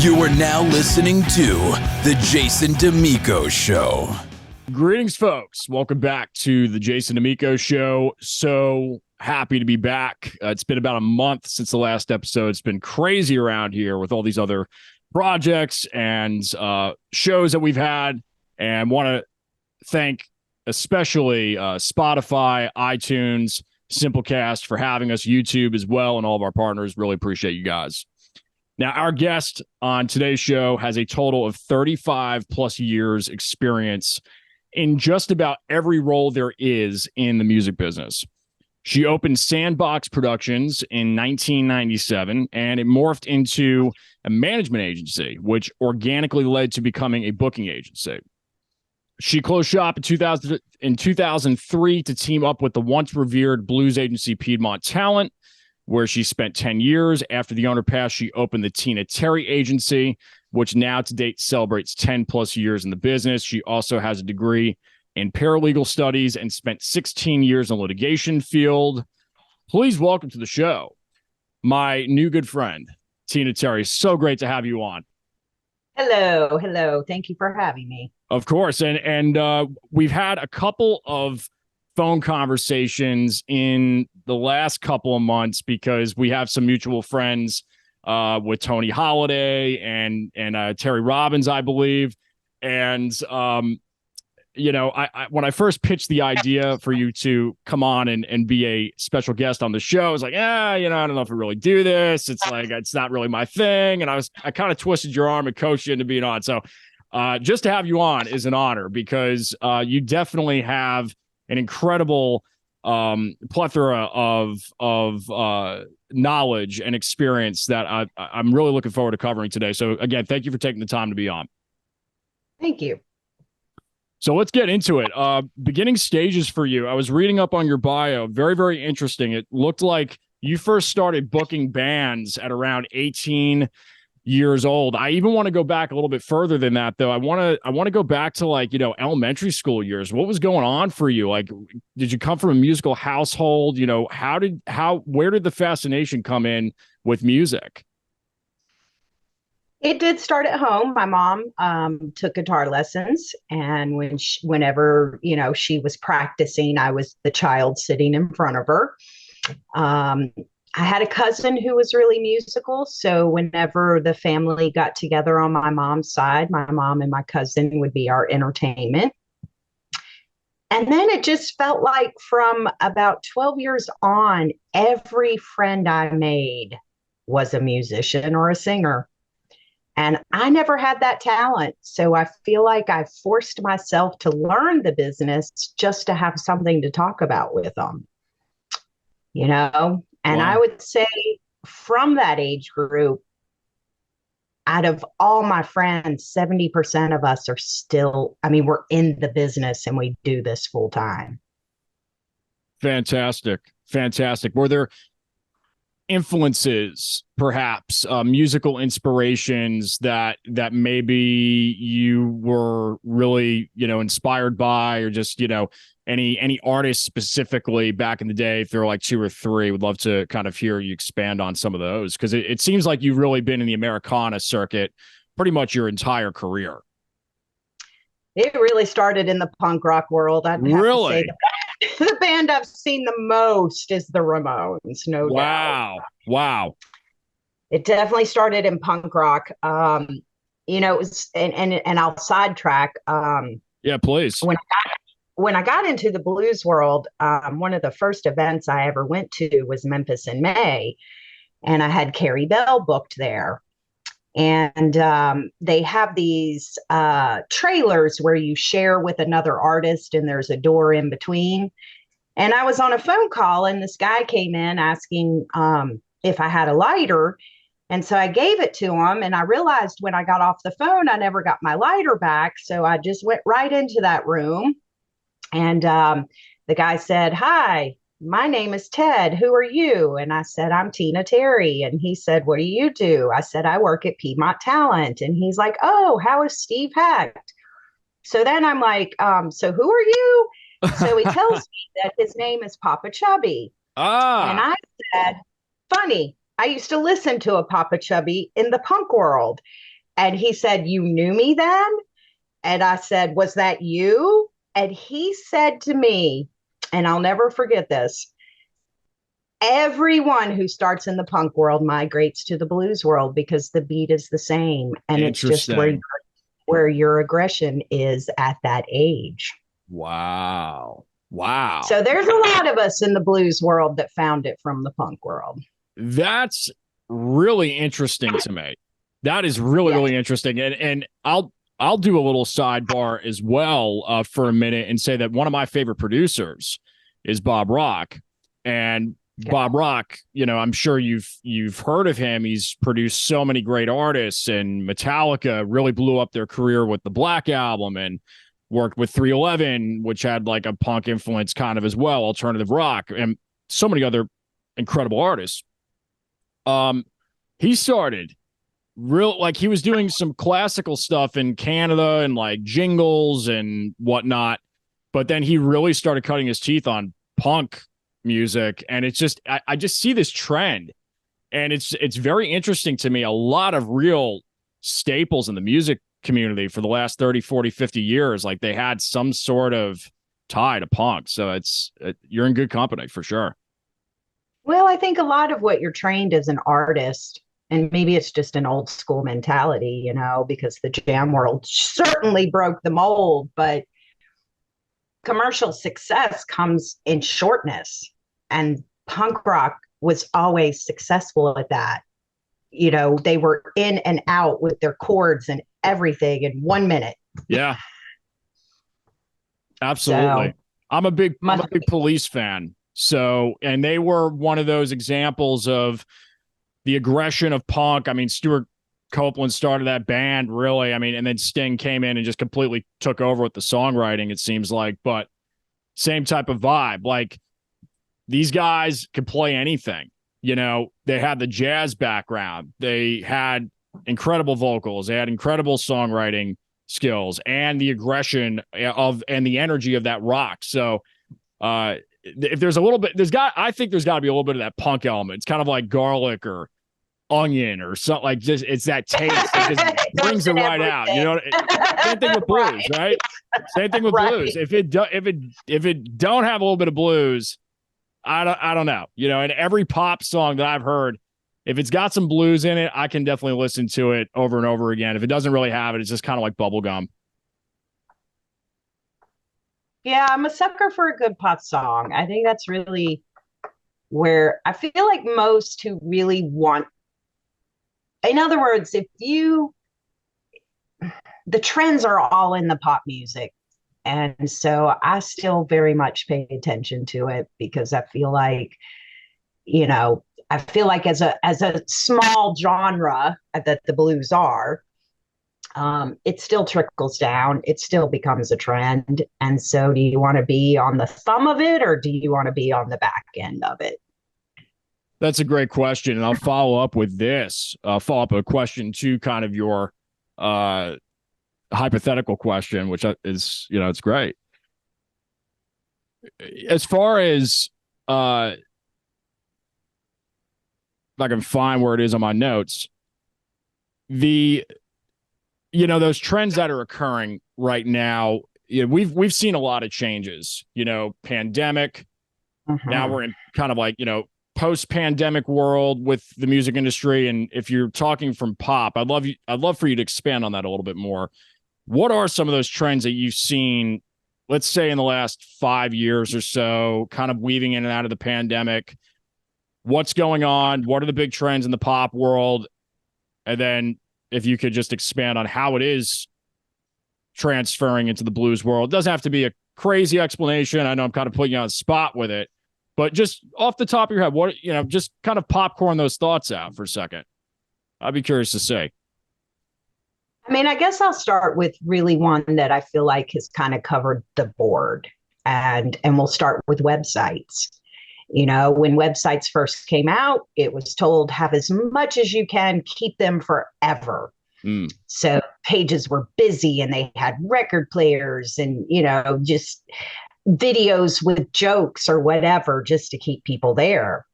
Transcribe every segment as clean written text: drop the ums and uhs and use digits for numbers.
You are now listening to The Jason Damico Show. Greetings, folks. Welcome back to The Jason Damico Show. So happy to be back. It's been about a month since the last episode. It's been crazy around here with all these other projects and shows that we've had. And want to thank especially Spotify, iTunes, Simplecast for having us, YouTube as well, and all of our partners. Really appreciate you guys. Now, our guest on today's show has a total of 35 plus years experience in just about every role there is in the music business. She opened Sandbox Productions in 1997, and it morphed into a management agency, which organically led to becoming a booking agency. She closed shop in 2003 to team up with the once revered blues agency Piedmont Talent, where she spent 10 years. After the owner passed, she opened the Tina Terry Agency, which now to date celebrates 10 plus years in the business. She also has a degree in paralegal studies and spent 16 years in the litigation field. Please welcome to the show my new good friend, Tina Terry. So great to have you on. Hello. Thank you for having me. Of course. And we've had a couple of phone conversations in the last couple of months because we have some mutual friends with Tony Holiday and Terry Robbins, I believe. And, I when I first pitched the idea for you to come on and be a special guest on the show, I was like, I don't know if I really do this. It's like, it's not really my thing. And I kind of twisted your arm and coached you into being on. So just to have you on is an honor because you definitely have an incredible plethora of knowledge and experience that I'm really looking forward to covering today. So again, thank you for taking the time to be on. Thank you. So let's get into it. Beginning stages for you. I was reading up on your bio. Very, very interesting. It looked like you first started booking bands at around 18 years old. I even want to go back a little bit further than that, though. I want to go back to elementary school years. What was going on for you? Like, did you come from a musical household? Where did the fascination come in with music? It did start at home. My mom took guitar lessons, and whenever she was practicing, I was the child sitting in front of her. I had a cousin who was really musical. So whenever the family got together on my mom's side, my mom and my cousin would be our entertainment. And then it just felt like from about 12 years on, every friend I made was a musician or a singer. And I never had that talent. So I feel like I forced myself to learn the business just to have something to talk about with them, And Wow. I would say from that age group, out of all my friends, 70% of us are still, we're in the business and we do this full time. Fantastic. Were there influences, perhaps musical inspirations that maybe you were really, inspired by, or just, any artists specifically back in the day? If there were like two or three, would love to kind of hear you expand on some of those, because it seems like you've really been in the Americana circuit pretty much your entire career. It really started in the punk rock world. I'd have to say the band I've seen the most is the Ramones, no doubt. Wow. It definitely started in punk rock. It was, and I'll sidetrack. Yeah, please. When I got into the blues world, one of the first events I ever went to was Memphis in May, and I had Carrie Bell booked there. And they have these trailers where you share with another artist and there's a door in between. And I was on a phone call and this guy came in asking if I had a lighter. And so I gave it to him, and I realized when I got off the phone, I never got my lighter back. So I just went right into that room. And the guy said, "Hi, my name is Ted. Who are you?" And I said, "I'm Tina Terry." And he said, "What do you do?" I said, "I work at Piedmont Talent." And he's like, "Oh, how is Steve Hecht?" So then I'm like, so who are you? So he tells me that his name is Papa Chubby. And I said, funny, I used to listen to a Papa Chubby in the punk world. And he said, "You knew me then?" And I said, "Was that you?" And he said to me, and I'll never forget this, everyone who starts in the punk world migrates to the blues world because the beat is the same. And it's just where your aggression is at that age. Wow. Wow. So there's a lot of us in the blues world that found it from the punk world. That's really interesting to me. That is really interesting. And I'll do a little sidebar as well for a minute and say that one of my favorite producers is Bob Rock. And Bob Rock, I'm sure you've heard of him. He's produced so many great artists, and Metallica really blew up their career with the Black Album, and worked with 311, which had like a punk influence kind of as well, alternative rock, and so many other incredible artists. He started he was doing some classical stuff in Canada and like jingles and whatnot, but then he really started cutting his teeth on punk music, and it's just I just see this trend, and it's very interesting to me. A lot of real staples in the music community for the last 30, 40, 50 years, like they had some sort of tie to punk. So you're in good company for sure. Well, I think a lot of what you're trained as an artist, and maybe it's just an old school mentality, because the jam world certainly broke the mold, but commercial success comes in shortness, and punk rock was always successful at that. They were in and out with their chords and everything in 1 minute. Yeah, absolutely. So, I'm a big Police fan. So, and they were one of those examples of the aggression of punk. I mean, Stuart Copeland started that band, really. I mean, and then Sting came in and just completely took over with the songwriting, it seems like. But same type of vibe. Like, these guys could play anything. They had the jazz background. They had incredible vocals. They had incredible songwriting skills and the aggression and the energy of that rock. So if there's a little bit, I think there's got to be a little bit of that punk element. It's kind of like garlic or onion or something, like just it's that taste that just brings it right out. Same thing with blues, right? Same thing with blues. If it don't have a little bit of blues, I don't know. And every pop song that I've heard, if it's got some blues in it, I can definitely listen to it over and over again. If it doesn't really have it, it's just kind of like bubblegum. Yeah, I'm a sucker for a good pop song. I think that's really where I feel like most who really want, in other words, the trends are all in the pop music. And so I still very much pay attention to it because I feel like, as a small genre that the blues are, it still trickles down. It still becomes a trend. And so do you want to be on the thumb of it, or do you want to be on the back end of it? That's a great question. And I'll follow up with this, follow up a question to kind of your hypothetical question, which is, it's great. As far as if I can find where it is on my notes, those trends that are occurring right now, we've seen a lot of changes, pandemic. Now we're in kind of like, post-pandemic world with the music industry. And if you're talking from pop, I'd love for you to expand on that a little bit more. What are some of those trends that you've seen, let's say in the last 5 years or so, kind of weaving in and out of the pandemic? What's going on? What are the big trends in the pop world? And then if you could just expand on how it is transferring into the blues world. It doesn't have to be a crazy explanation. I know I'm kind of putting you on the spot with it, but just off the top of your head, just kind of popcorn those thoughts out for a second. I'd be curious to see. I mean, I guess I'll start with really one that I feel like has kind of covered the board, and we'll start with websites. When websites first came out, it was told have as much as you can, keep them forever. So pages were busy and they had record players and, just videos with jokes or whatever, just to keep people there.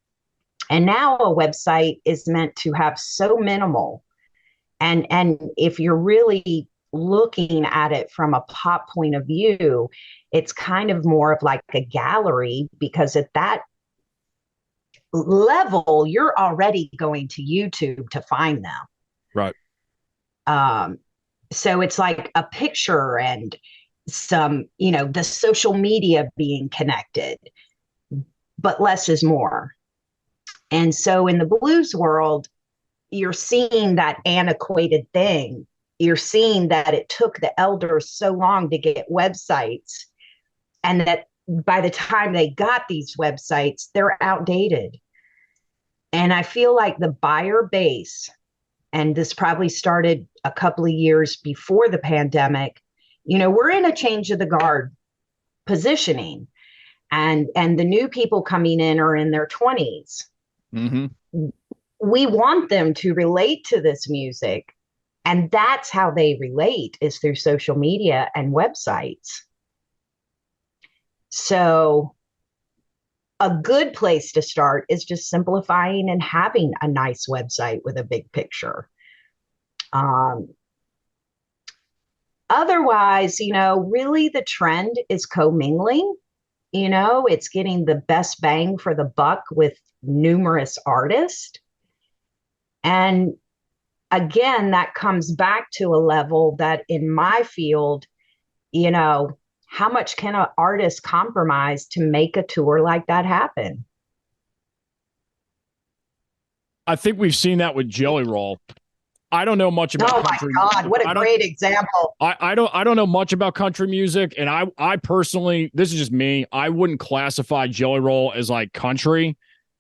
And now a website is meant to have so minimal And if you're really looking at it from a pop point of view, it's kind of more of like a gallery, because at that level, you're already going to YouTube to find them. Right. Um, so it's like a picture and some, the social media being connected, but less is more. And so in the blues world, you're seeing that antiquated thing. You're seeing that it took the elders so long to get websites, and that by the time they got these websites, they're outdated. And I feel like the buyer base, and this probably started a couple of years before the pandemic, we're in a change of the guard positioning. And the new people coming in are in their 20s. Mm-hmm. We want them to relate to this music. And that's how they relate, is through social media and websites. So a good place to start is just simplifying and having a nice website with a big picture. Otherwise, really the trend is commingling. It's getting the best bang for the buck with numerous artists. And again, that comes back to a level that in my field, how much can an artist compromise to make a tour like that happen? I think we've seen that with Jelly Roll. I don't know much about country. Oh my God, what a great example. I don't know much about country music, and I personally, this is just me, I wouldn't classify Jelly Roll as like country,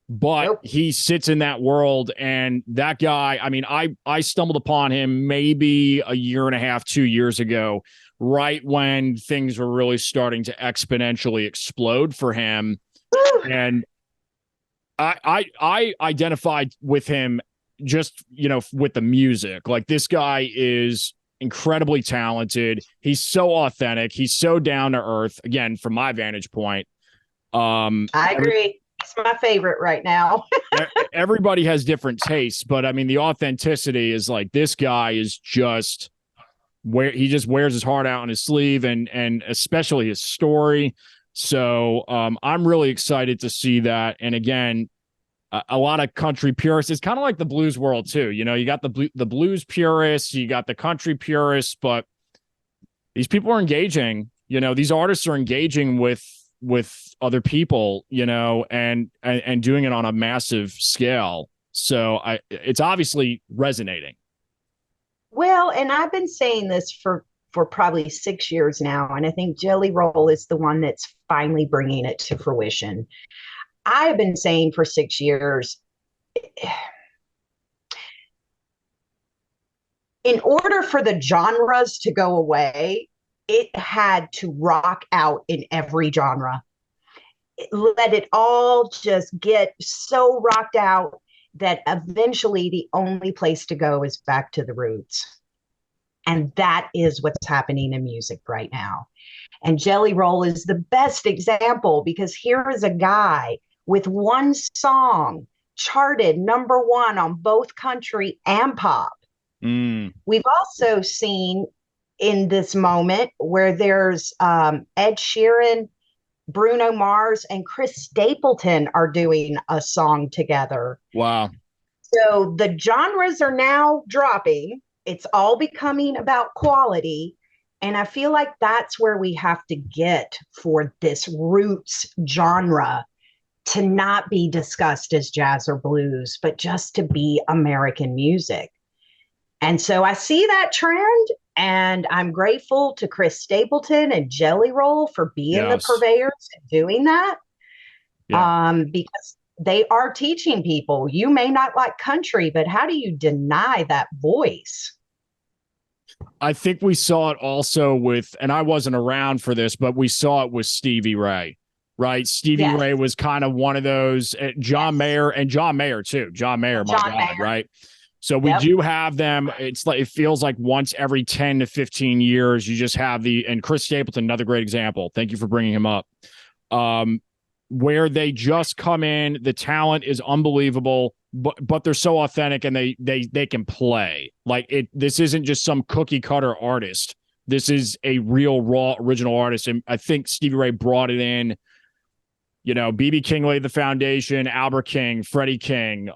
but nope. He sits in that world, and that guy, I mean, I stumbled upon him maybe a year and a half, 2 years ago, right when things were really starting to exponentially explode for him. And I identified with him just, with the music. Like, this guy is incredibly talented. He's so authentic. He's so down to earth, again, from my vantage point. I agree. It's my favorite right now. Everybody has different tastes, but I mean, the authenticity is like, this guy is just where he just wears his heart out on his sleeve, and especially his story. So I'm really excited to see that. And again, a lot of country purists. It's kind of like the blues world too. You got the blues purists, you got the country purists, but these people are engaging. These artists are engaging with other people, and doing it on a massive scale. So it's obviously resonating. Well, and I've been saying this for probably 6 years now, and I think Jelly Roll is the one that's finally bringing it to fruition. I've been saying for 6 years, in order for the genres to go away, it had to rock out in every genre. Let it all just get so rocked out that eventually the only place to go is back to the roots. And that is what's happening in music right now. And Jelly Roll is the best example, because here is a guy with one song charted #1 on both country and pop. We've also seen in this moment where there's Ed Sheeran, Bruno Mars, and Chris Stapleton are doing a song together. Wow. So the genres are now dropping. It's all becoming about quality. And I feel like that's where we have to get for this roots genre to not be discussed as jazz or blues, but just to be American music. And so I see that trend, and I'm grateful to Chris Stapleton and Jelly Roll for being the purveyors and doing that. Yeah. Because they are teaching people, you may not like country, but how do you deny that voice? I think we saw it also with, and I wasn't around for this, but we saw it with Stevie Ray, right? Stevie Ray was kind of one of those, John Mayer too. John Mayer, my God, right? So we do have them. It's like, it feels like once every 10 to 15 years, you just have and Chris Stapleton, another great example. Thank you for bringing him up. where they just come in, the talent is unbelievable, but they're so authentic and they can play. Like this isn't just some cookie cutter artist. This is a real raw original artist. And I think Stevie Ray brought it in. You know, B.B. King laid the foundation, Albert King, Freddie King,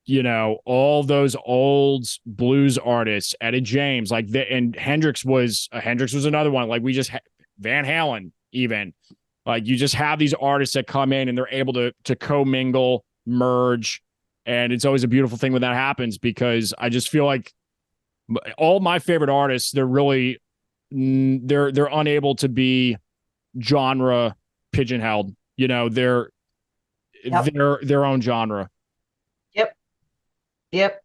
you know, all those old blues artists, Etta James, like and Hendrix was another one. Like Van Halen, even. Like you just have these artists that come in and they're able to commingle, merge, and it's always a beautiful thing when that happens, because I just feel like all my favorite artists, they're really they're unable to be genre pigeonholed. You know, they're their own genre. Yep.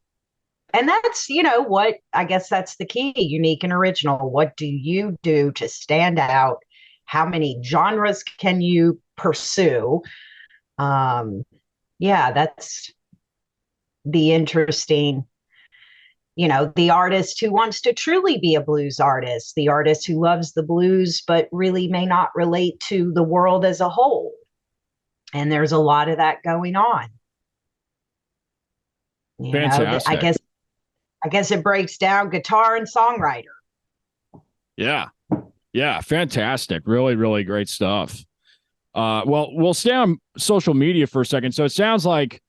And that's, what I guess that's the key, unique and original. What do you do to stand out? How many genres can you pursue? Yeah, that's the interesting, the artist who wants to truly be a blues artist, the artist who loves the blues, but really may not relate to the world as a whole. And there's a lot of that going on. Fantastic. I guess it breaks down guitar and songwriter. Yeah, fantastic. Really, really great stuff. Well, we'll stay on social media for a second. So it sounds like,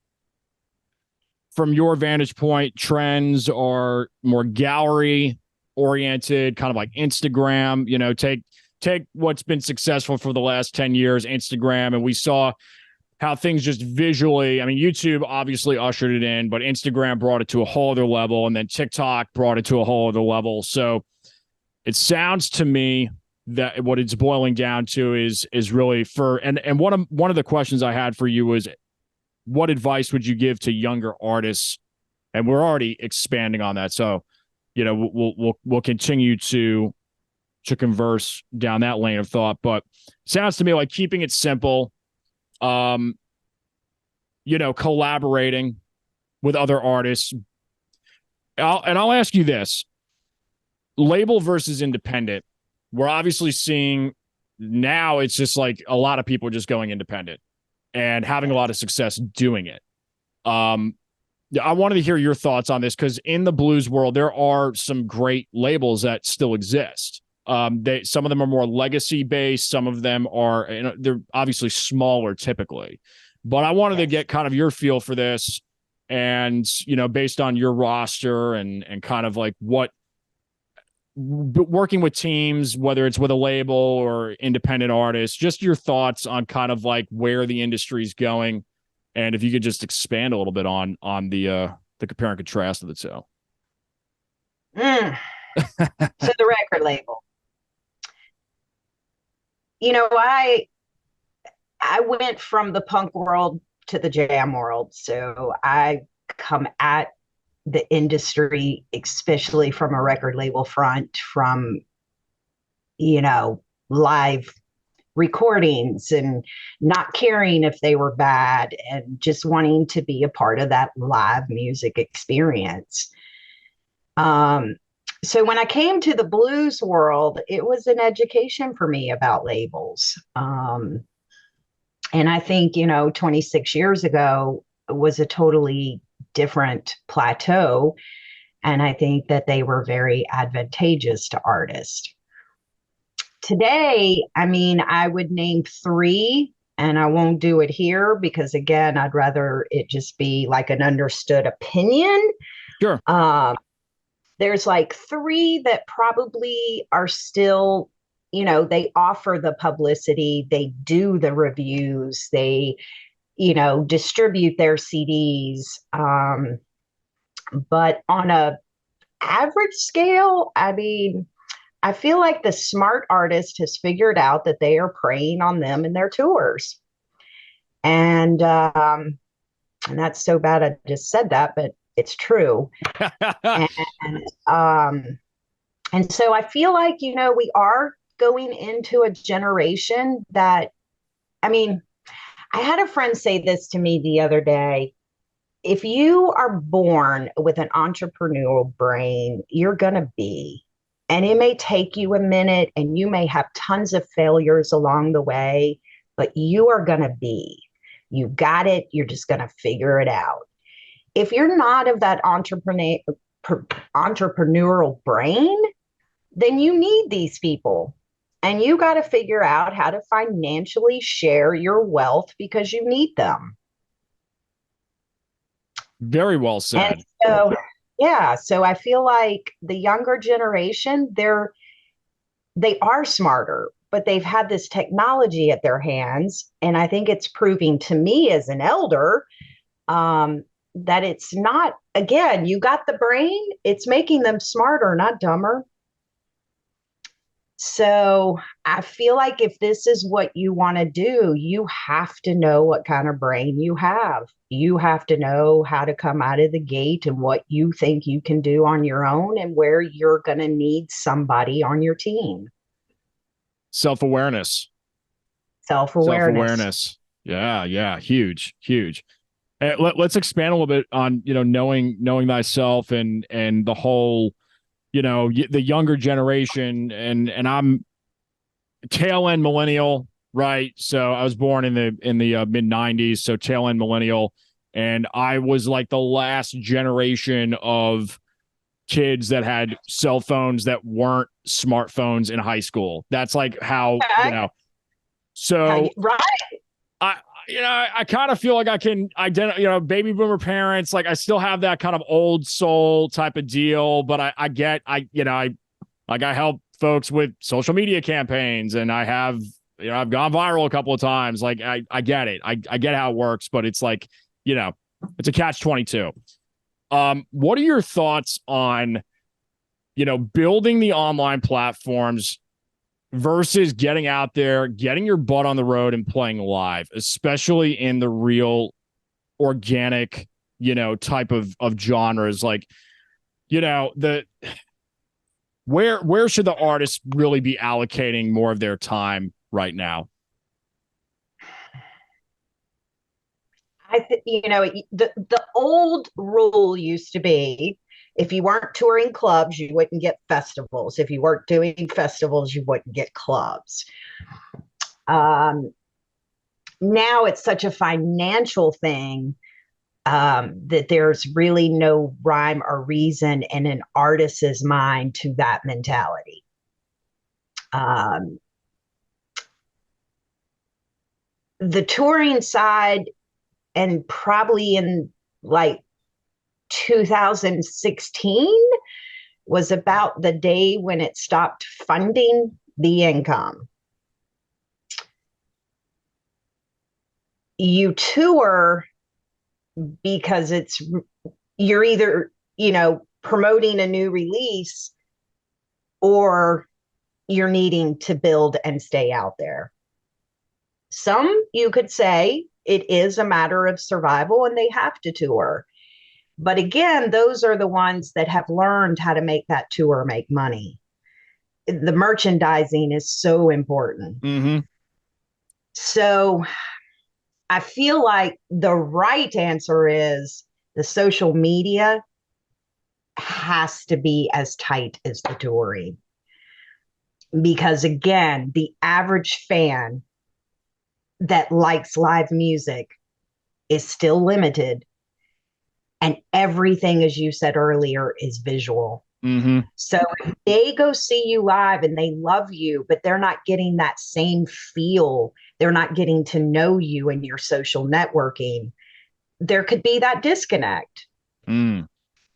from your vantage point, trends are more gallery oriented, kind of like Instagram. You know, take what's been successful for the last 10 years, Instagram, and we saw how things just visually, I mean, YouTube obviously ushered it in, but Instagram brought it to a whole other level, and then TikTok brought it to a whole other level. So it sounds to me that what it's boiling down to is really and one of the questions I had for you was, what advice would you give to younger artists? And we're already expanding on that. So, we'll continue to converse down that lane of thought, but it sounds to me like keeping it simple, collaborating with other artists. I'll ask you this: label versus independent. We're obviously seeing now, it's just like a lot of people are just going independent and having a lot of success doing it. I wanted to hear your thoughts on this, because in the blues world, there are some great labels that still exist. Some of them are more legacy based. Some of them are, they're obviously smaller typically, but I wanted to get kind of your feel for this, and, based on your roster and kind of like working with teams, whether it's with a label or independent artists, just your thoughts on kind of like where the industry's going. And if you could just expand a little bit on the compare and contrast of the two. So the record label, I went from the punk world to the jam world. So I come at the industry, especially from a record label front, from, live recordings and not caring if they were bad and just wanting to be a part of that live music experience. So when I came to the blues world, it was an education for me about labels. And I think, 26 years ago was a totally different plateau. And I think that they were very advantageous to artists. Today, I mean, I would name three, and I won't do it here because, again, I'd rather it just be like an understood opinion. Sure. There's like three that probably are still, they offer the publicity, they do the reviews, they, distribute their CDs. But on a average scale, I mean, I feel like the smart artist has figured out that they are preying on them in their tours. And that's so bad I just said that, but it's true. And so I feel like, we are going into a generation that, I mean, I had a friend say this to me the other day. If you are born with an entrepreneurial brain, you're going to be. And it may take you a minute and you may have tons of failures along the way, but you are going to be. You got it. You're just going to figure it out. If you're not of that entrepreneurial brain, then you need these people. And you got to figure out how to financially share your wealth because you need them. Very well said. And so, yeah, so I feel like the younger generation, they are smarter, but they've had this technology at their hands. And I think it's proving to me as an elder that it's not, again, you got the brain, it's making them smarter, not dumber. So I feel like if this is what you want to do, you have to know what kind of brain you have. You have to know how to come out of the gate and what you think you can do on your own and where you're going to need somebody on your team. Self-awareness. Self-awareness. Yeah. Huge. Let's expand a little bit on, knowing thyself and the whole, the younger generation, and I'm tail end millennial, right? So I was born in the mid 90s, so tail end millennial, and I was like the last generation of kids that had cell phones that weren't smartphones in high school. That's like how, so right. I kind of feel like I can identify, baby boomer parents, like I still have that kind of old soul type of deal, but I help folks with social media campaigns, and I have, I've gone viral a couple of times. Like I get it. I get how it works, but it's like, it's a catch-22. What are your thoughts on, building the online platforms versus getting out there, getting your butt on the road and playing live, especially in the real organic, type of genres? Like, where should the artists really be allocating more of their time right now? The old rule used to be, if you weren't touring clubs, you wouldn't get festivals. If you weren't doing festivals, you wouldn't get clubs. Now it's such a financial thing that there's really no rhyme or reason in an artist's mind to that mentality. The touring side, and probably in like 2016 was about the day when it stopped funding the income. You tour because you're either, promoting a new release, or you're needing to build and stay out there. Some, you could say, it is a matter of survival and they have to tour. But again, those are the ones that have learned how to make that tour make money. The merchandising is so important. Mm-hmm. So I feel like the right answer is the social media has to be as tight as the touring. Because again, the average fan that likes live music is still limited. And everything, as you said earlier, is visual. Mm-hmm. So if they go see you live and they love you, but they're not getting that same feel, they're not getting to know you in your social networking, there could be that disconnect.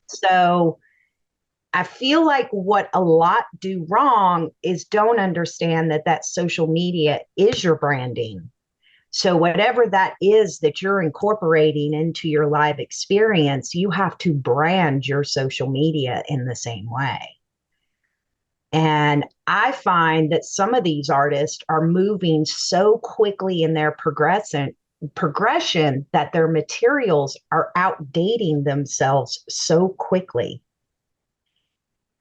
So I feel like what a lot do wrong is don't understand that social media is your branding. So whatever that is that you're incorporating into your live experience, you have to brand your social media in the same way. And I find that some of these artists are moving so quickly in their progression that their materials are outdating themselves so quickly.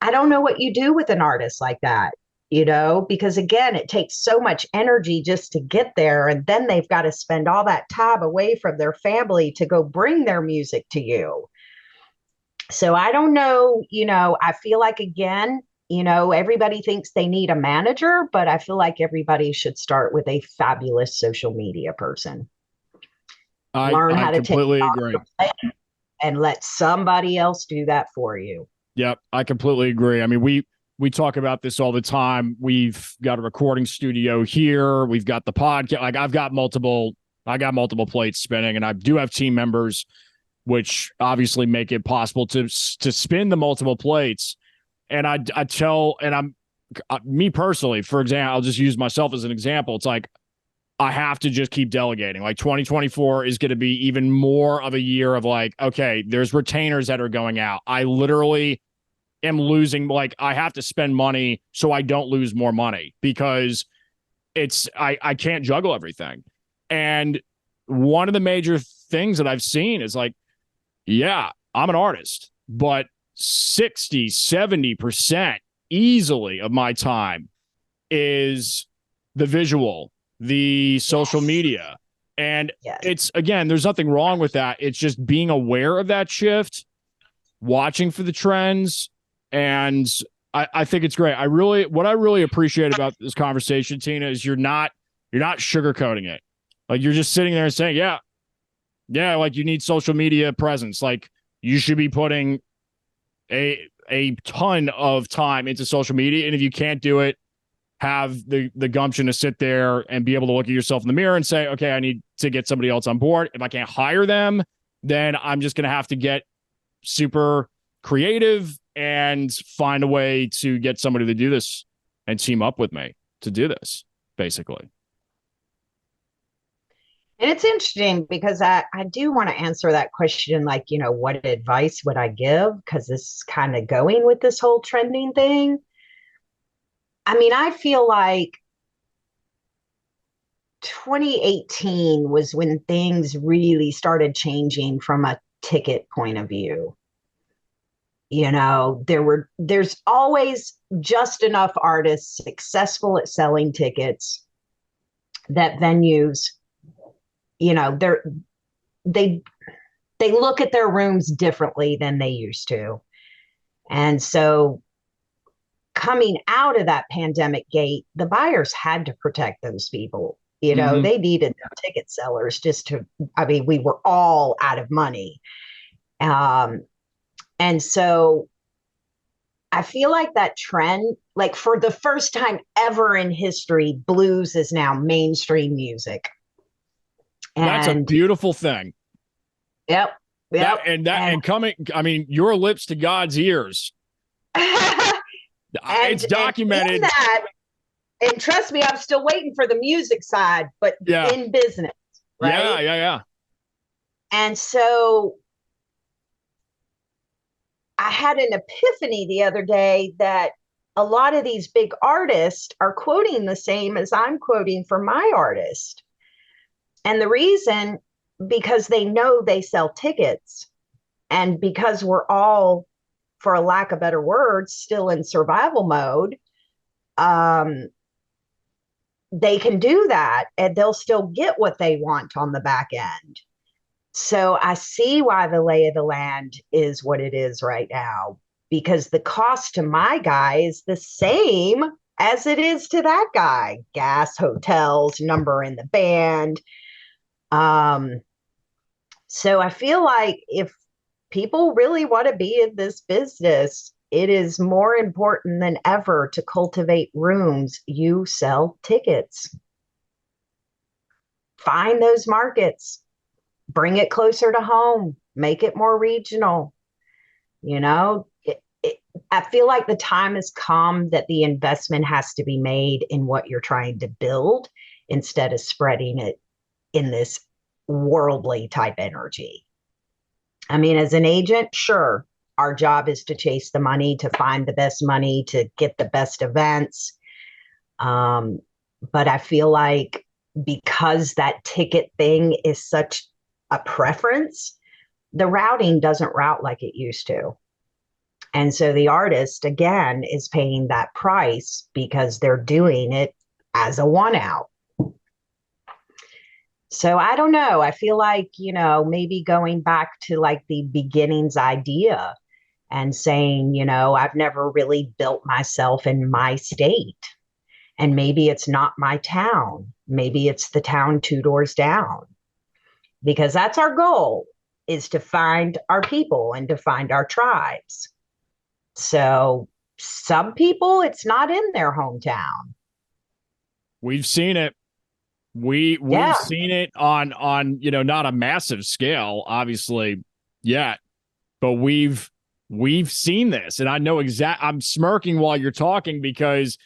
I don't know what you do with an artist like that. Because again, it takes so much energy just to get there. And then they've got to spend all that time away from their family to go bring their music to you. So I don't know, I feel like, again, Everybody thinks they need a manager, but I feel like everybody should start with a fabulous social media person. Learn I how to take completely agree. and let somebody else do that for you. Yep, I completely agree. I mean, we talk about this all the time. We've got a recording studio here. We've got the podcast. Like I got multiple plates spinning, and I do have team members, which obviously make it possible to spin the multiple plates. And I tell, and I'm me personally, for example, I'll just use myself as an example. It's like I have to just keep delegating. Like 2024 is going to be even more of a year of like, okay, there's retainers that are going out. I literally am losing, like I have to spend money so I don't lose more money because I can't juggle everything. And one of the major things that I've seen is like, yeah, I'm an artist, but 60, 70% easily of my time is the visual, the social media. And it's, again, there's nothing wrong with that. It's just being aware of that shift, watching for the trends. And I think it's great. What I really appreciate about this conversation, Tina, is you're not sugarcoating it. Like you're just sitting there and saying, yeah, like you need social media presence. Like you should be putting a ton of time into social media. And if you can't do it, have the gumption to sit there and be able to look at yourself in the mirror and say, okay, I need to get somebody else on board. If I can't hire them, then I'm just going to have to get super creative and find a way to get somebody to do this and team up with me to do this, basically. And it's interesting because I do want to answer that question, like, what advice would I give? Because this is kind of going with this whole trending thing. I mean, I feel like 2018 was when things really started changing from a ticket point of view. There's always just enough artists successful at selling tickets that venues, they look at their rooms differently than they used to. And so coming out of that pandemic gate, the buyers had to protect those people. They needed their ticket sellers we were all out of money. And so I feel like that trend, like for the first time ever in history, blues is now mainstream music. And that's a beautiful thing. Yep. And coming, I mean, your lips to God's ears. It's documented. And trust me, I'm still waiting for the music side, but in business. Right? Yeah. And so I had an epiphany the other day that a lot of these big artists are quoting the same as I'm quoting for my artist. And the reason, because they know they sell tickets, and because we're all, for a lack of better words, still in survival mode, they can do that and they'll still get what they want on the back end. So I see why the lay of the land is what it is right now, because the cost to my guy is the same as it is to that guy. Gas, hotels, number in the band. So I feel like if people really want to be in this business, it is more important than ever to cultivate rooms. You sell tickets. Find those markets. Bring it closer to home. Make it more regional. I feel like the time has come that the investment has to be made in what you're trying to build instead of spreading it in this worldly type energy. I mean, as an agent, sure, our job is to chase the money, to find the best money, to get the best events. But I feel like because that ticket thing is such a preference, the routing doesn't route like it used to. And so the artist, again, is paying that price because they're doing it as a one out. So I don't know. I feel like, maybe going back to like the beginnings idea, and saying, I've never really built myself in my state. And maybe it's not my town. Maybe it's the town two doors down. Because that's our goal, is to find our people and to find our tribes. So some people, it's not in their hometown. We've seen it. We've seen it on not a massive scale, obviously, yet, but we've seen this, and I know I'm smirking while you're talking because,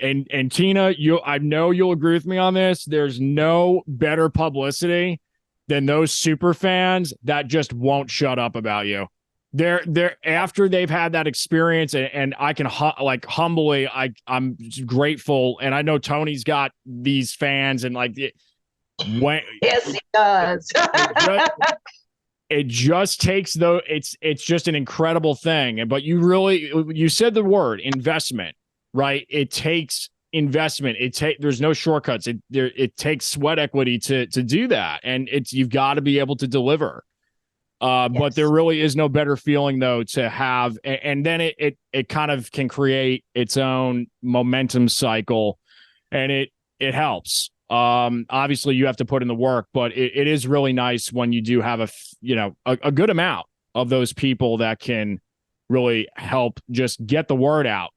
and Tina, I know you'll agree with me on this. There's no better publicity than those super fans that just won't shut up about you. They're after they've had that experience, and I can humbly, I'm grateful, and I know Tony's got these fans, and yes, he does. it just takes it's just an incredible thing. But you said the word investment, right? It takes investment. There's no shortcuts. It takes sweat equity to do that, and you've got to be able to deliver. Yes. But there really is no better feeling though to have, and then it kind of can create its own momentum cycle, and it helps. Obviously you have to put in the work, but it is really nice when you do have a good amount of those people that can really help just get the word out.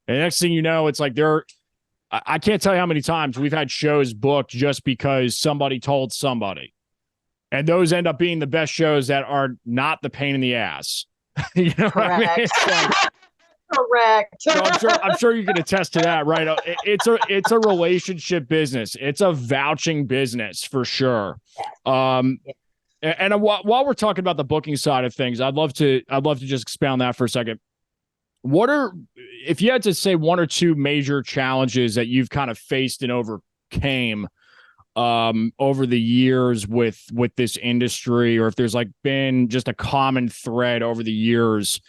And the next thing you know, it's like I can't tell you how many times we've had shows booked just because somebody told somebody. And those end up being the best shows that are not the pain in the ass. You know what I mean? Correct. So I'm sure you can attest to that, right? It's a relationship business. It's a vouching business for sure. And while we're talking about the booking side of things, I'd love to just expound that for a second. If you had to say one or two major challenges that you've kind of faced and overcame over the years with this industry, or if there's been just a common thread over the years,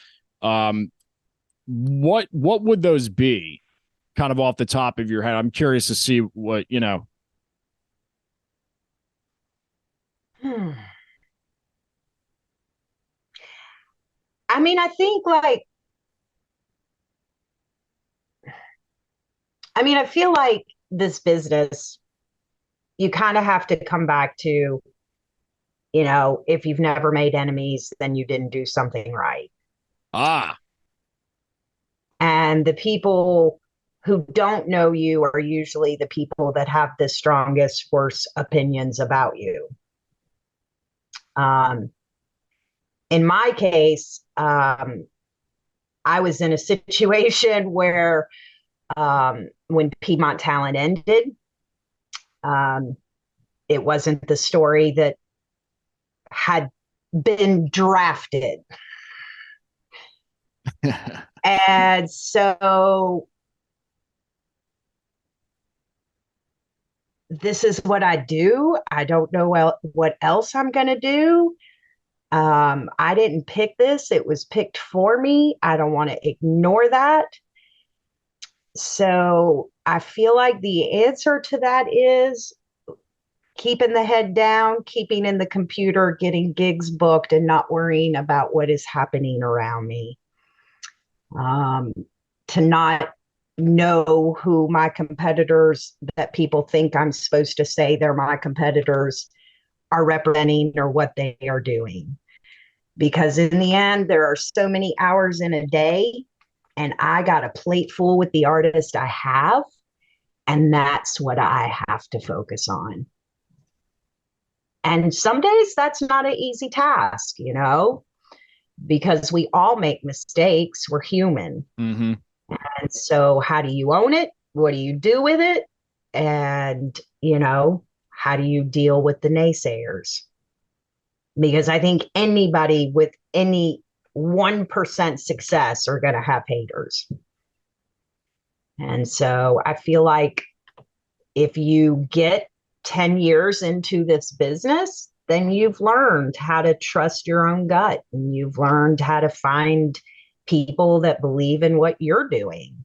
what would those be, kind of off the top of your head? I'm curious to see what I mean, I think I feel like this business, you kind of have to come back to, if you've never made enemies, then you didn't do something right. And the people who don't know you are usually the people that have the strongest, worst opinions about you. In my case, I was in a situation where when Piedmont Talent ended, it wasn't the story that had been drafted. And so this is what I do. I don't know what else I'm going to do. I didn't pick this. It was picked for me. I don't want to ignore that. So I feel like the answer to that is keeping the head down, keeping in the computer, getting gigs booked, and not worrying about what is happening around me. To not know who my competitors that people think I'm supposed to say they're my competitors are representing or what they are doing. Because in the end, there are so many hours in a day, and I got a plate full with the artist I have, and that's what I have to focus on. And some days that's not an easy task, because we all make mistakes. We're human. Mm-hmm. And so how do you own it? What do you do with it? And, how do you deal with the naysayers? Because I think anybody with any 1% success are going to have haters. And so I feel like if you get 10 years into this business, then you've learned how to trust your own gut, and you've learned how to find people that believe in what you're doing.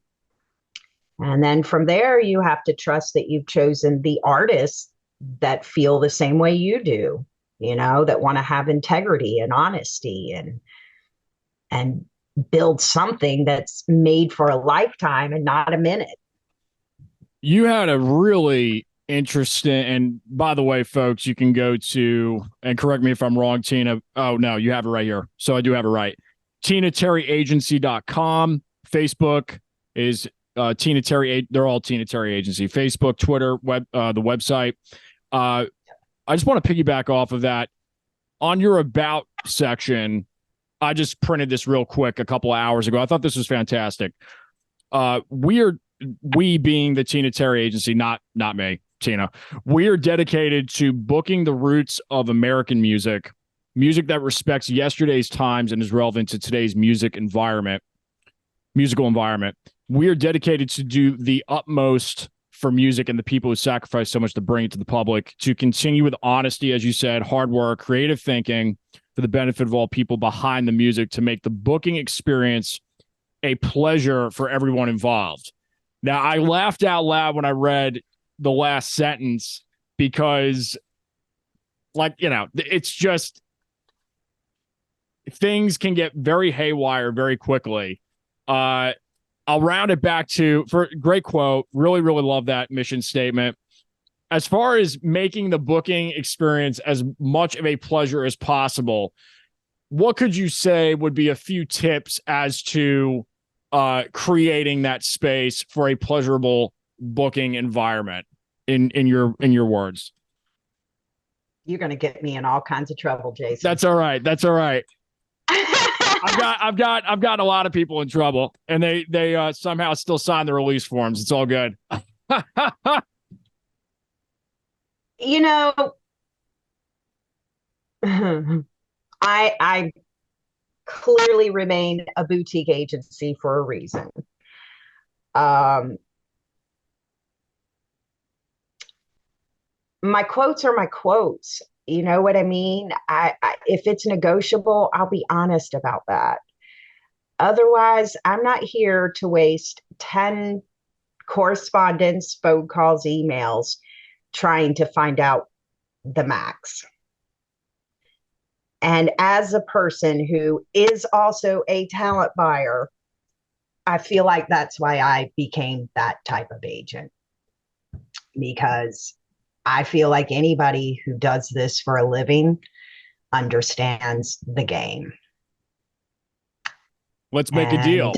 And then from there, you have to trust that you've chosen the artists that feel the same way you do, that want to have integrity and honesty. And and build something that's made for a lifetime and not a minute. You had a really interesting, and by the way, folks, you can go to, and correct me if I'm wrong, Tina. Oh, no, you have it right here. So I do have it right. TinaTerryAgency.com. Facebook is Tina Terry. They're all Tina Terry Agency. Facebook, Twitter, the website. I just want to piggyback off of that. On your About section, I just printed this real quick a couple of hours ago. I thought this was fantastic. We being the Tina Terry Agency, not me, Tina, we are dedicated to booking the roots of American music that respects yesterday's times and is relevant to today's musical environment. We are dedicated to do the utmost for music and the people who sacrifice so much to bring it to the public, to continue with honesty, as you said, hard work, creative thinking for the benefit of all people behind the music, to make the booking experience a pleasure for everyone involved. Now, I laughed out loud when I read the last sentence because, it's just things can get very haywire very quickly. I'll round it back to, for great quote. Really, really love that mission statement. As far as making the booking experience as much of a pleasure as possible, what could you say would be a few tips as to creating that space for a pleasurable booking environment in your words? You're going to get me in all kinds of trouble, Jason. That's all right. I've got a lot of people in trouble, and they somehow still sign the release forms. It's all good. I clearly remain a boutique agency for a reason. My quotes are my quotes. You know what I mean? If it's negotiable, I'll be honest about that. Otherwise, I'm not here to waste 10 correspondence, phone calls, emails, trying to find out the max. And as a person who is also a talent buyer, I feel like that's why I became that type of agent, because I feel like anybody who does this for a living understands the game. Let's make a deal.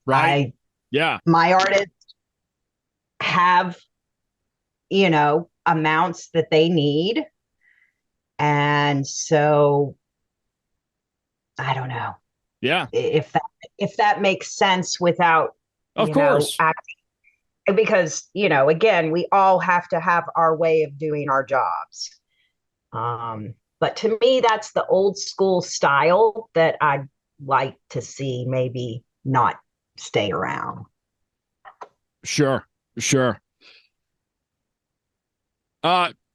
Right? Yeah. My artists have, amounts that they need. And so I don't know. Yeah. If that makes sense without, of course, because, again, we all have to have our way of doing our jobs. But to me, that's the old school style that I'd like to see maybe not stay around. Sure.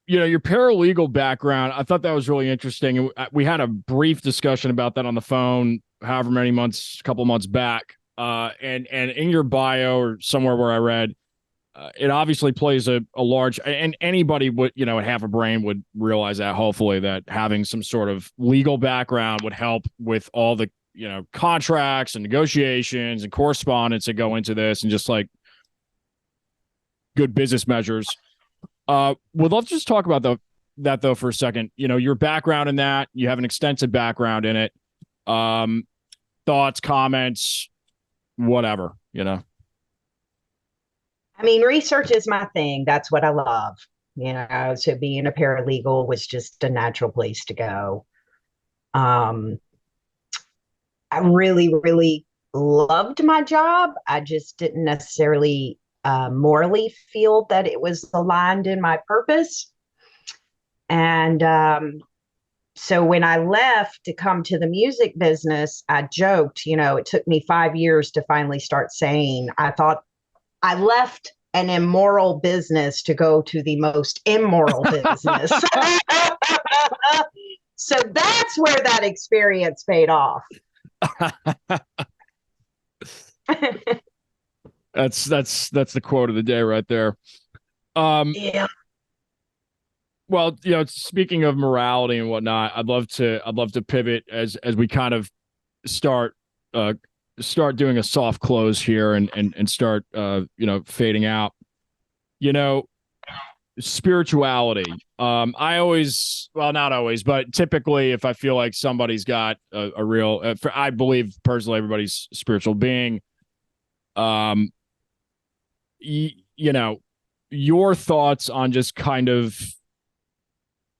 Your paralegal background, I thought that was really interesting. We had a brief discussion about that on the phone, however many months, a couple months back. And in your bio or somewhere where I read, it obviously plays a large, and anybody would, half a brain would realize that, hopefully, that having some sort of legal background would help with all the, contracts and negotiations and correspondence that go into this, and just like good business measures. Would love to just talk about that though for a second. Your background in that, you have an extensive background in it. Thoughts, comments, whatever, I mean, research is my thing. That's what I love. So being a paralegal was just a natural place to go. I really, really loved my job. I just didn't necessarily morally feel that it was aligned in my purpose. And so when I left to come to the music business, I joked, it took me 5 years to finally start saying, I thought I left an immoral business to go to the most immoral business. So that's where that experience paid off. That's the quote of the day right there. Yeah. Well, speaking of morality and whatnot, I'd love to pivot as we kind of start uh start doing a soft close here and start fading out. You know, spirituality. I always, well, not always, but typically, if I feel like somebody's got a real, I believe personally, everybody's spiritual being. Um, you know, your thoughts on just kind of,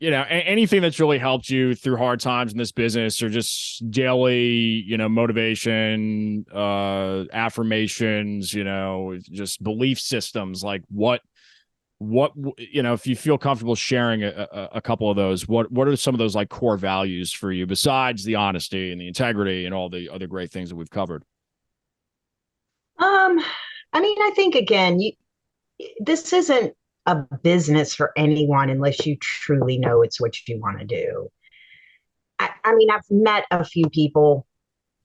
anything that's really helped you through hard times in this business, or just daily, motivation, affirmations, just belief systems, like what if you feel comfortable sharing a couple of those, what are some of those like core values for you besides the honesty and the integrity and all the other great things that we've covered? Um, I mean, I think again, this isn't a business for anyone unless you truly know it's what you want to do. I mean, I've met a few people,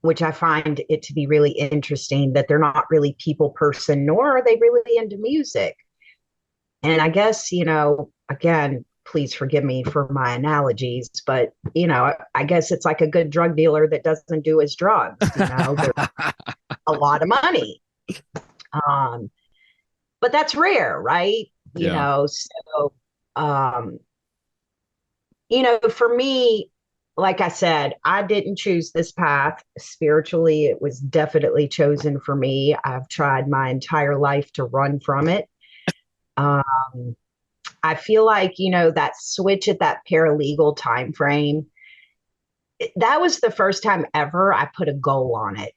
which I find it to be really interesting that they're not really people person, nor are they really into music. And I guess, again, please forgive me for my analogies, but, I guess it's like a good drug dealer that doesn't do his drugs, there's a lot of money. Um, but that's rare, right? Yeah. So, um, for me, like I said, I didn't choose this path spiritually. It was definitely chosen for me. I've tried my entire life to run from it. Um, I feel like, that switch at that paralegal time frame, that was the first time ever I put a goal on it,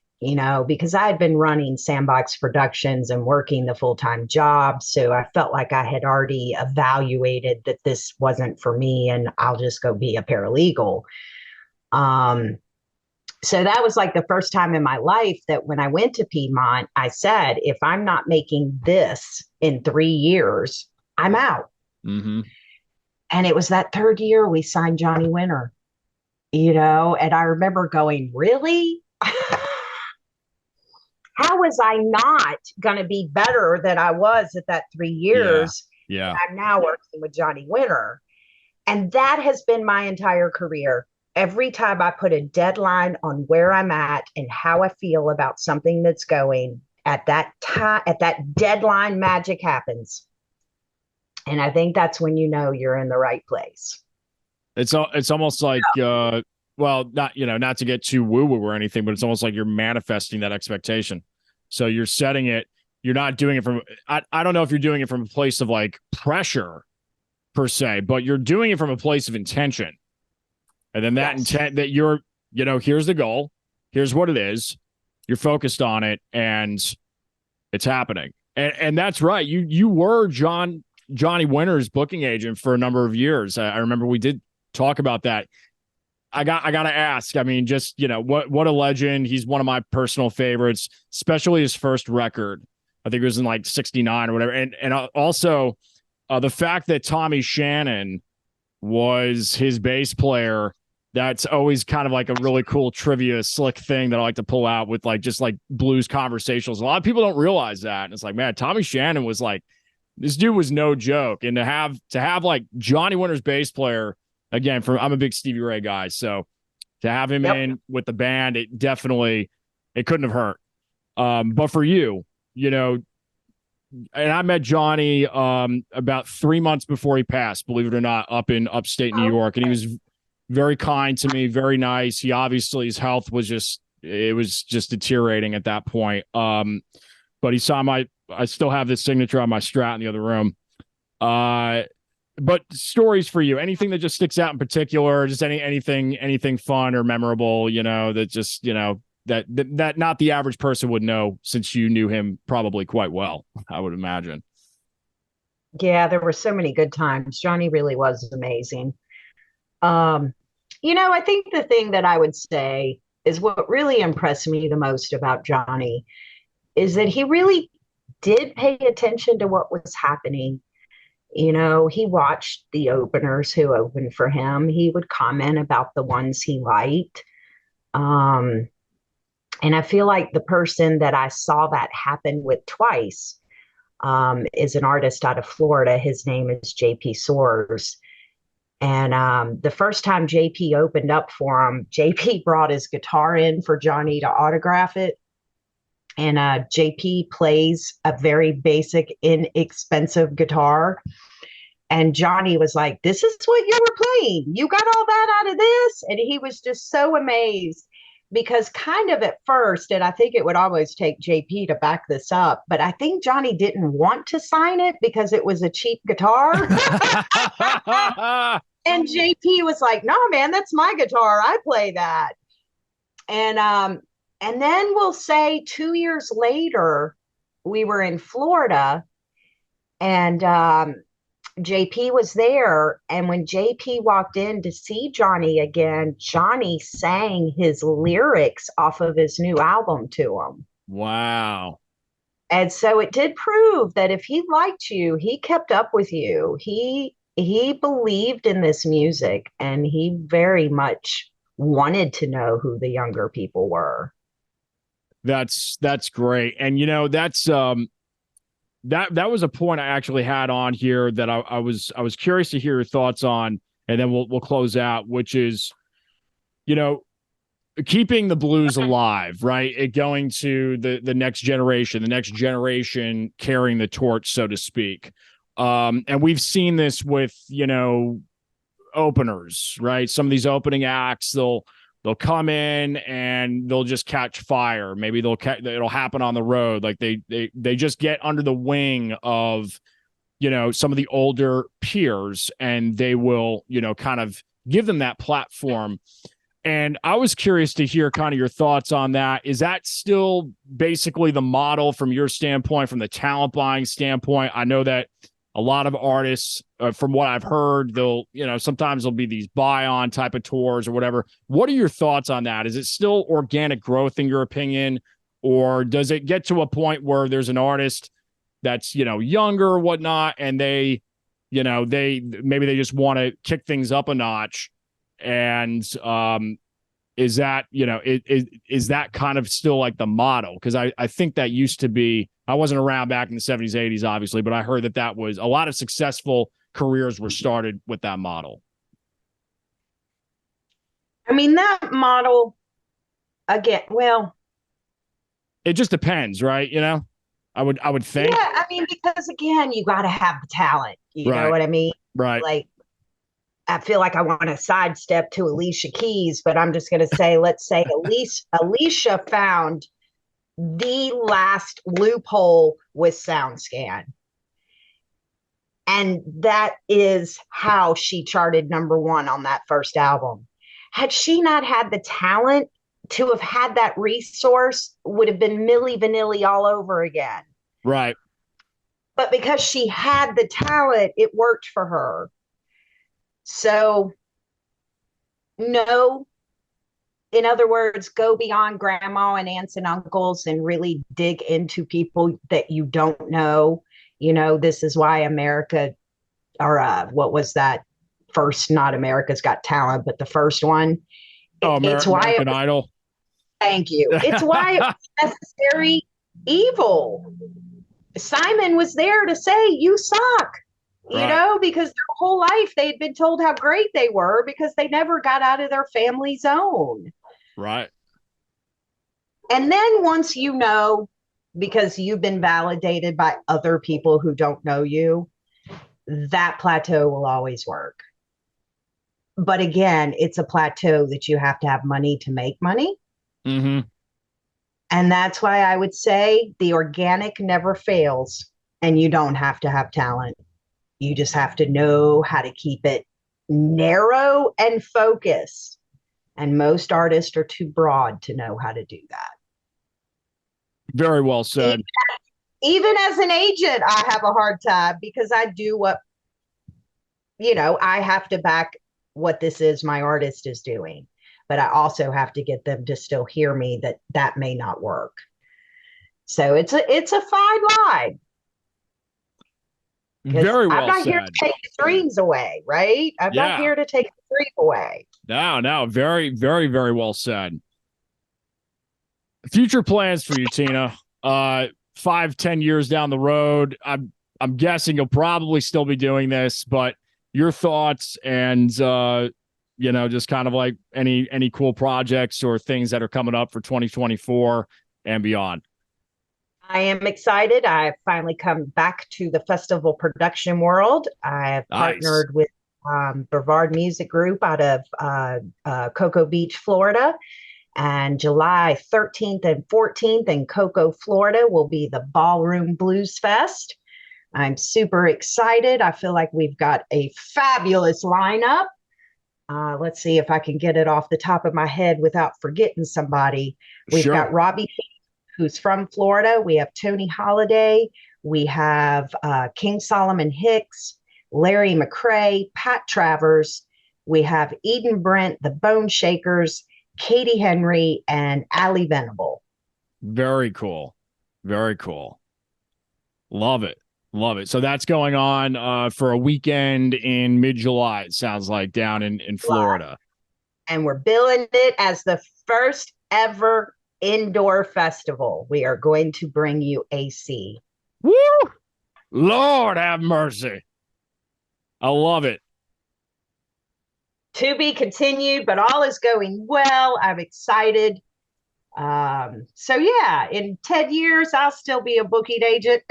because I had been running Sandbox Productions and working the full-time job. So I felt like I had already evaluated that this wasn't for me and I'll just go be a paralegal. Um, so that was like the first time in my life that when I went to Piedmont, I said, if I'm not making this in 3 years, I'm out. Mm-hmm. And it was that third year we signed Johnny Winter, and I remember going, really? How was I not going to be better than I was at that 3 years? Yeah. I'm now working with Johnny Winter. And that has been my entire career. Every time I put a deadline on where I'm at and how I feel about something that's going, at that time, at that deadline, magic happens. And I think that's when you're in the right place. It's almost like well, not to get too woo woo or anything, but it's almost like you're manifesting that expectation. So you're setting it. You're not doing it from. I don't know if you're doing it from a place of like pressure per se, but you're doing it from a place of intention. And then that intent that you're, here's the goal, here's what it is, you're focused on it, and it's happening. And that's right. You were Johnny Winter's booking agent for a number of years. I remember we did talk about that. I gotta ask. I mean, just what a legend. He's one of my personal favorites, especially his first record. I think it was in like '69 or whatever. And also the fact that Tommy Shannon was his bass player. That's always kind of like a really cool trivia slick thing that I like to pull out with like just like blues conversations. A lot of people don't realize that. And it's like, man, Tommy Shannon was like, this dude was no joke. And to have like Johnny Winter's bass player, again, I'm a big Stevie Ray guy. So to have him in with the band, it couldn't have hurt. But for you, and I met Johnny about 3 months before he passed, believe it or not, up in upstate New York. And he was very kind to me, very nice. He obviously, his health was just deteriorating at that point. But he saw I still have this signature on my Strat in the other room. But stories for you, anything that just sticks out in particular, just anything fun or memorable, that just, that not the average person would know, since you knew him probably quite well, I would imagine. Yeah, there were so many good times. Johnny really was amazing. I think the thing that I would say is what really impressed me the most about Johnny is that he really did pay attention to what was happening. He watched the openers who opened for him. He would comment about the ones he liked. And I feel like the person that I saw that happen with twice is an artist out of Florida. His name is JP Soares. And the first time JP opened up for him, JP brought his guitar in for Johnny to autograph it. And JP plays a very basic, inexpensive guitar. And Johnny was like, "This is what you were playing. You got all that out of this?" And he was just so amazed because, kind of at first, and I think it would always take JP to back this up, but I think Johnny didn't want to sign it because it was a cheap guitar. And JP was like, "No, man, that's my guitar. I play that." And then we'll say 2 years later, we were in Florida, and JP was there. And when JP walked in to see Johnny again, Johnny sang his lyrics off of his new album to him. Wow. And so it did prove that if he liked you, he kept up with you. He believed in this music, and he very much wanted to know who the younger people were. That's great. And that's that was a point I actually had on here that I was curious to hear your thoughts on, and then we'll close out, which is, keeping the blues alive, right? It going to the next generation carrying the torch, so to speak. And we've seen this with, openers, right? Some of these opening acts, they'll come in and they'll just catch fire. Maybe it'll happen on the road. Like they just get under the wing of, some of the older peers, and they will, kind of give them that platform. And I was curious to hear kind of your thoughts on that. Is that still basically the model from your standpoint, from the talent buying standpoint? I know that a lot of artists, from what I've heard, they'll, sometimes there'll be these buy-on type of tours or whatever. What are your thoughts on that? Is it still organic growth in your opinion? Or does it get to a point where there's an artist that's, younger or whatnot, and they just want to kick things up a notch? And is that, is that kind of still like the model? Because I think that used to be, I wasn't around back in the 70s, 80s, obviously, but I heard that was a lot of successful careers were started with that model. I mean, that model, again, well, it just depends, right? I would think. Yeah, I mean, because again, you got to have the talent. You Right. know what I mean? Right. Like, I feel like I want to sidestep to Alicia Keys, but I'm just going to say, let's say Alicia found the last loophole with SoundScan. And that is how she charted #1 on that first album. Had she not had the talent to have had that resource, would have been Milli Vanilli all over again. Right. But because she had the talent, it worked for her. So, no, in other words, go beyond grandma and aunts and uncles and really dig into people that you don't know. This is why America, or what was that first, not America's Got Talent, but the first one. It's why American Idol. Thank you. It's why it was necessary evil. Simon was there to say, you suck. Right. Because their whole life they had been told how great they were because they never got out of their family zone. Right. And then once because you've been validated by other people who don't know you, that plateau will always work. But again, it's a plateau that you have to have money to make money. Mm-hmm. And that's why I would say the organic never fails, and you don't have to have talent. You just have to know how to keep it narrow and focused. And most artists are too broad to know how to do that. Very well said. Even as an agent, I have a hard time because I do what, I have to back what this is my artist is doing. But I also have to get them to still hear me that may not work. So it's a fine line. Very well said. I'm not here to take the dreams away, right? I'm not here to take the dream away. No, very, very, very well said. Future plans for you, Tina. 5-10 years down the road, I'm guessing you'll probably still be doing this, but your thoughts and just kind of like any cool projects or things that are coming up for 2024 and beyond. I am excited. I've finally come back to the festival production world. I have partnered with Brevard Music Group out of Cocoa Beach, Florida. And July 13th and 14th in Cocoa, Florida will be the Ballroom Blues Fest. I'm super excited. I feel like we've got a fabulous lineup. Let's see if I can get it off the top of my head without forgetting somebody. We've got Robbie, who's from Florida. We have Tony Holiday. We have King Solomon Hicks, Larry McCray, Pat Travers. We have Eden Brent, the Bone Shakers, Katie Henry, and Allie Venable. Very cool. Very cool. Love it. Love it. So that's going on for a weekend in mid-July, it sounds like, down in Florida. And we're billing it as the first ever indoor festival. We are going to bring you AC. Woo! Lord have mercy. I love it. To be continued, but all is going well. I'm excited. So yeah, in 10 years, I'll still be a booking agent.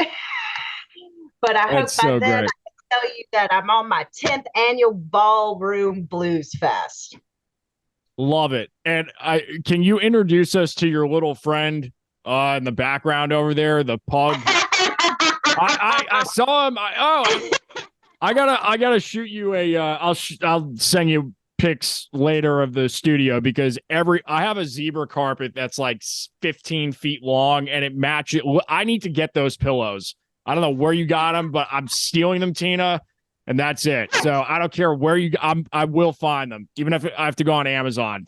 But I hope by then I can tell you that I'm on my 10th annual Ballroom Blues Fest. Love it. And can you introduce us to your little friend in the background over there, the pug? I saw him. I gotta shoot you I'll send you pics later of the studio because I have a zebra carpet that's like 15 feet long and it matches. I need to get those pillows. I don't know where you got them, but I'm stealing them, Tina, and that's it. So I don't care where I will find them, even if I have to go on Amazon.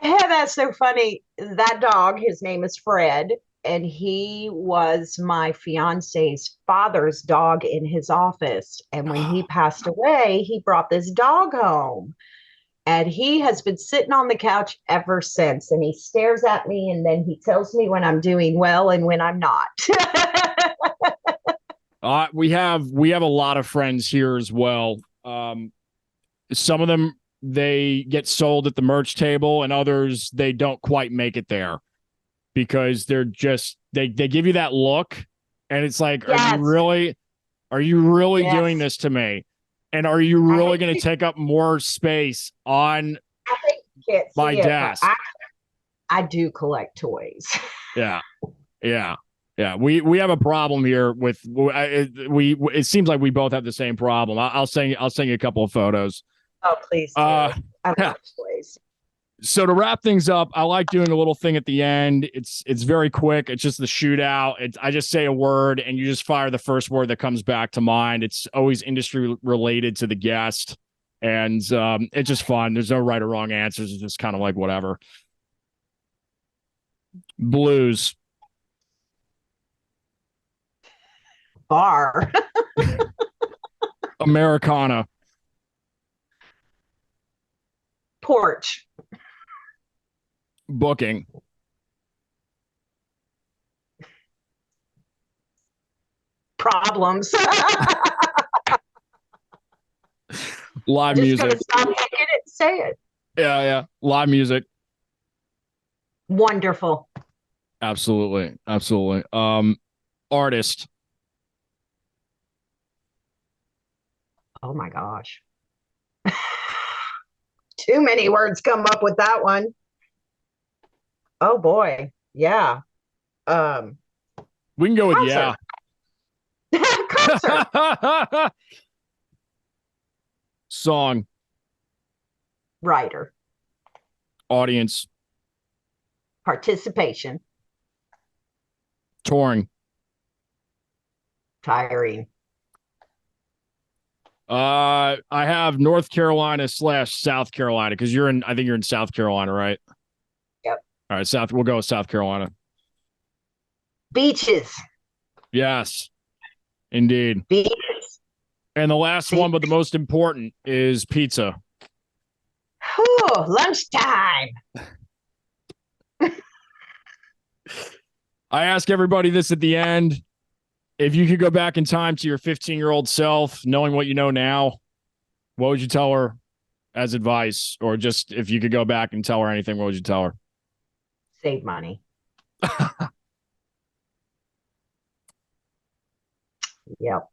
Yeah, that's so funny. That dog, his name is Fred, and he was my fiance's father's dog in his office. And when he passed away, he brought this dog home. And he has been sitting on the couch ever since. And he stares at me and then he tells me when I'm doing well and when I'm not. We have a lot of friends here as well. Some of them, they get sold at the merch table, and others, they don't quite make it there because they're just they give you that look, and it's like, yes. Are you really yes. doing this to me? And are you really going to take up more space on my desk? I do collect toys. Yeah. We have a problem here with it seems like we both have the same problem. I'll send you a couple of photos. Oh, please do. I love toys. So to wrap things up, I like doing a little thing at the end. It's very quick. It's just the shootout. I just say a word and you just fire the first word that comes back to mind. It's always industry related to the guest. And it's just fun. There's no right or wrong answers. It's just kind of like whatever. Blues. Bar. Americana. Porch. Booking. Problems. Live music. Just gonna stop thinking it and say it. Yeah. Live music. Wonderful. Absolutely. Artist. Oh my gosh. Too many words come up with that one. Oh boy. Yeah. We can go with concert. Concert. Song. Writer. Audience. Participation. Touring. Tiring. I have North Carolina / South Carolina because I think you're in South Carolina, right? Yep. All right, we'll go with South Carolina. Beaches. Yes, indeed. Beaches. And the last one, but the most important, is pizza. Oh, lunchtime. I ask everybody this at the end. If you could go back in time to your 15-year-old self, knowing what you know now, What would you tell her as advice, or just if you could go back and tell her anything, what would you tell her? Save money. Yep.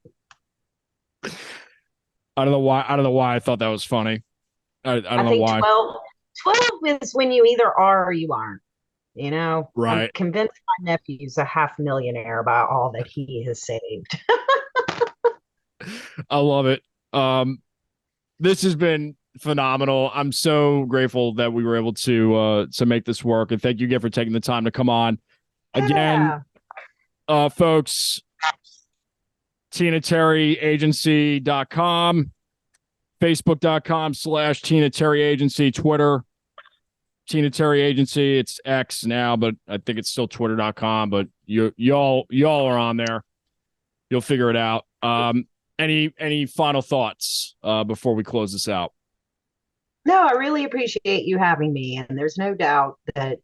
I don't know why. I don't know why I thought that was funny. I don't I know think why. 12 is when you either are or you aren't. I'm Right. convinced my nephew's a half millionaire by all that he has saved. I love it. This has been phenomenal. I'm so grateful that we were able to make this work, and thank you again for taking the time to come on. Again, Yeah. folks, TinaTerryAgency.com, Facebook.com/Tina Terry Agency, Twitter, Tina Terry Agency. It's X now, but I think it's still Twitter.com. But y'all are on there. You'll figure it out. Any final thoughts before we close this out? No, I really appreciate you having me. And there's no doubt that,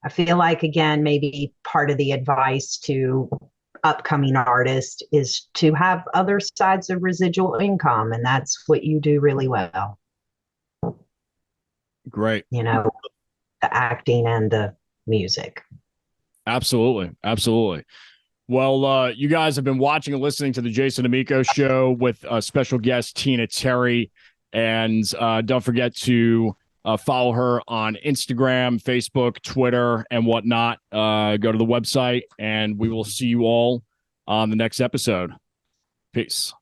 I feel like, again, maybe part of the advice to upcoming artists is to have other sides of residual income. And that's what you do really well. Great. The acting and the music. Absolutely. Absolutely. Well, you guys have been watching and listening to the Jason Damico Show with special guest Tina Terry. And don't forget to follow her on Instagram, Facebook, Twitter, and whatnot. Go to the website, and we will see you all on the next episode. Peace.